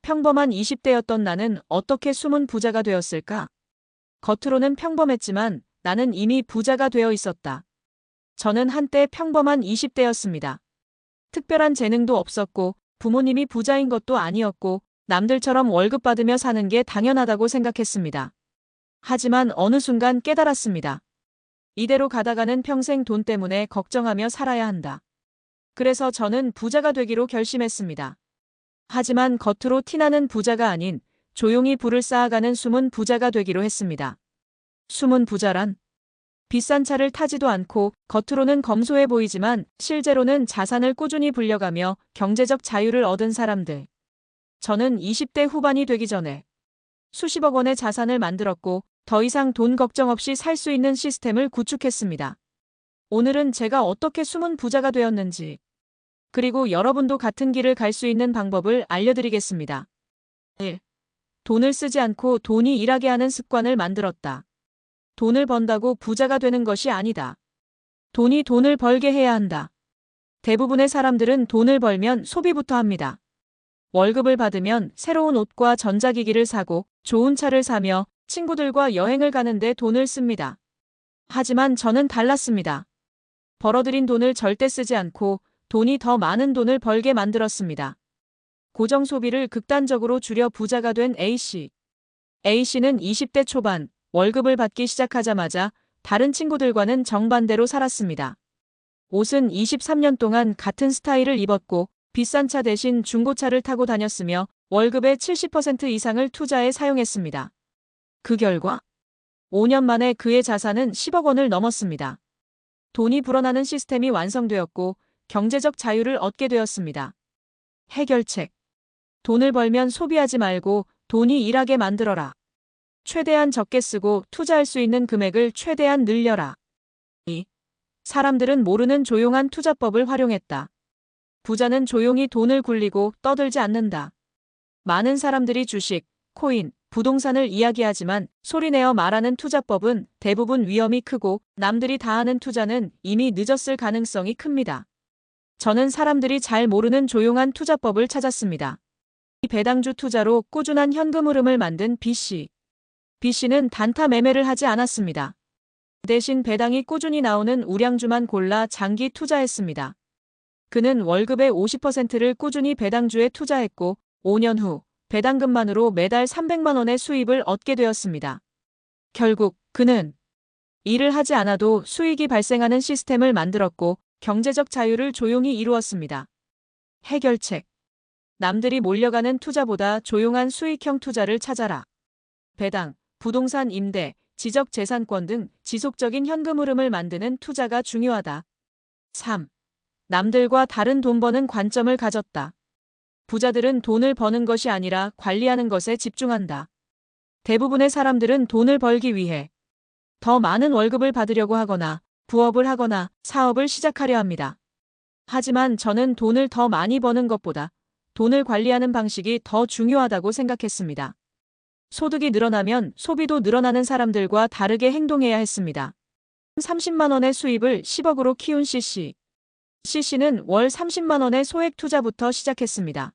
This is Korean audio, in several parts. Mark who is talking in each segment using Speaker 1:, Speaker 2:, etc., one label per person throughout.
Speaker 1: 평범한 20대였던 나는 어떻게 숨은 부자가 되었을까? 겉으로는 평범했지만 나는 이미 부자가 되어 있었다. 저는 한때 평범한 20대였습니다. 특별한 재능도 없었고 부모님이 부자인 것도 아니었고 남들처럼 월급 받으며 사는 게 당연하다고 생각했습니다. 하지만 어느 순간 깨달았습니다. 이대로 가다가는 평생 돈 때문에 걱정하며 살아야 한다. 그래서 저는 부자가 되기로 결심했습니다. 하지만 겉으로 티나는 부자가 아닌 조용히 부를 쌓아가는 숨은 부자가 되기로 했습니다. 숨은 부자란 비싼 차를 타지도 않고 겉으로는 검소해 보이지만 실제로는 자산을 꾸준히 불려가며 경제적 자유를 얻은 사람들. 저는 20대 후반이 되기 전에 수십억 원의 자산을 만들었고 더 이상 돈 걱정 없이 살 수 있는 시스템을 구축했습니다. 오늘은 제가 어떻게 숨은 부자가 되었는지, 그리고 여러분도 같은 길을 갈 수 있는 방법을 알려드리겠습니다. 1. 돈을 쓰지 않고 돈이 일하게 하는 습관을 만들었다. 돈을 번다고 부자가 되는 것이 아니다. 돈이 돈을 벌게 해야 한다. 대부분의 사람들은 돈을 벌면 소비부터 합니다. 월급을 받으면 새로운 옷과 전자기기를 사고 좋은 차를 사며 친구들과 여행을 가는데 돈을 씁니다. 하지만 저는 달랐습니다. 벌어들인 돈을 절대 쓰지 않고 돈이 더 많은 돈을 벌게 만들었습니다. 고정 소비를 극단적으로 줄여 부자가 된 A씨. A씨는 20대 초반 월급을 받기 시작하자마자 다른 친구들과는 정반대로 살았습니다. 옷은 23년 동안 같은 스타일을 입었고 비싼 차 대신 중고차를 타고 다녔으며 월급의 70% 이상을 투자에 사용했습니다. 그 결과 5년 만에 그의 자산은 10억 원을 넘었습니다. 돈이 불어나는 시스템이 완성되었고 경제적 자유를 얻게 되었습니다. 해결책. 돈을 벌면 소비하지 말고 돈이 일하게 만들어라. 최대한 적게 쓰고 투자할 수 있는 금액을 최대한 늘려라. 2. 사람들은 모르는 조용한 투자법을 활용했다. 부자는 조용히 돈을 굴리고 떠들지 않는다. 많은 사람들이 주식, 코인, 부동산을 이야기하지만 소리내어 말하는 투자법은 대부분 위험이 크고 남들이 다 하는 투자는 이미 늦었을 가능성이 큽니다. 저는 사람들이 잘 모르는 조용한 투자법을 찾았습니다. 이 배당주 투자로 꾸준한 현금 흐름을 만든 B씨. B씨는 단타 매매를 하지 않았습니다. 대신 배당이 꾸준히 나오는 우량주만 골라 장기 투자했습니다. 그는 월급의 50%를 꾸준히 배당주에 투자했고 5년 후 배당금만으로 매달 300만 원의 수입을 얻게 되었습니다. 결국 그는 일을 하지 않아도 수익이 발생하는 시스템을 만들었고 경제적 자유를 조용히 이루었습니다. 해결책. 남들이 몰려가는 투자보다 조용한 수익형 투자를 찾아라. 배당, 부동산 임대, 지적재산권 등 지속적인 현금 흐름을 만드는 투자가 중요하다. 3. 남들과 다른 돈 버는 관점을 가졌다. 부자들은 돈을 버는 것이 아니라 관리하는 것에 집중한다. 대부분의 사람들은 돈을 벌기 위해 더 많은 월급을 받으려고 하거나 부업을 하거나 사업을 시작하려 합니다. 하지만 저는 돈을 더 많이 버는 것보다 돈을 관리하는 방식이 더 중요하다고 생각했습니다. 소득이 늘어나면 소비도 늘어나는 사람들과 다르게 행동해야 했습니다. 30만 원의 수입을 10억으로 키운 C씨. C씨는 월 30만 원의 소액 투자부터 시작했습니다.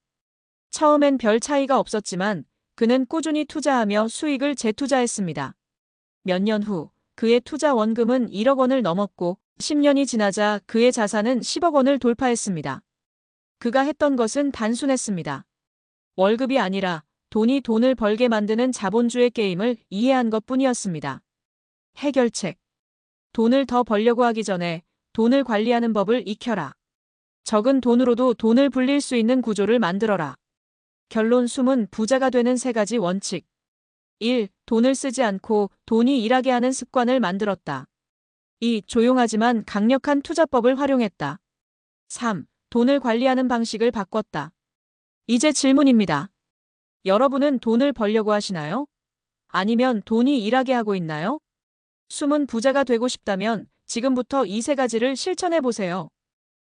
Speaker 1: 처음엔 별 차이가 없었지만 그는 꾸준히 투자하며 수익을 재투자했습니다. 몇 년 후 그의 투자 원금은 1억 원을 넘었고 10년이 지나자 그의 자산은 10억 원을 돌파했습니다. 그가 했던 것은 단순했습니다. 월급이 아니라 돈이 돈을 벌게 만드는 자본주의 게임을 이해한 것뿐이었습니다. 해결책. 돈을 더 벌려고 하기 전에 돈을 관리하는 법을 익혀라. 적은 돈으로도 돈을 불릴 수 있는 구조를 만들어라. 결론. 숨은 부자가 되는 3가지 원칙. 1. 돈을 쓰지 않고 돈이 일하게 하는 습관을 만들었다. 2. 조용하지만 강력한 투자법을 활용했다. 3. 돈을 관리하는 방식을 바꿨다. 이제 질문입니다. 여러분은 돈을 벌려고 하시나요? 아니면 돈이 일하게 하고 있나요? 숨은 부자가 되고 싶다면 지금부터 이 3가지를 실천해 보세요.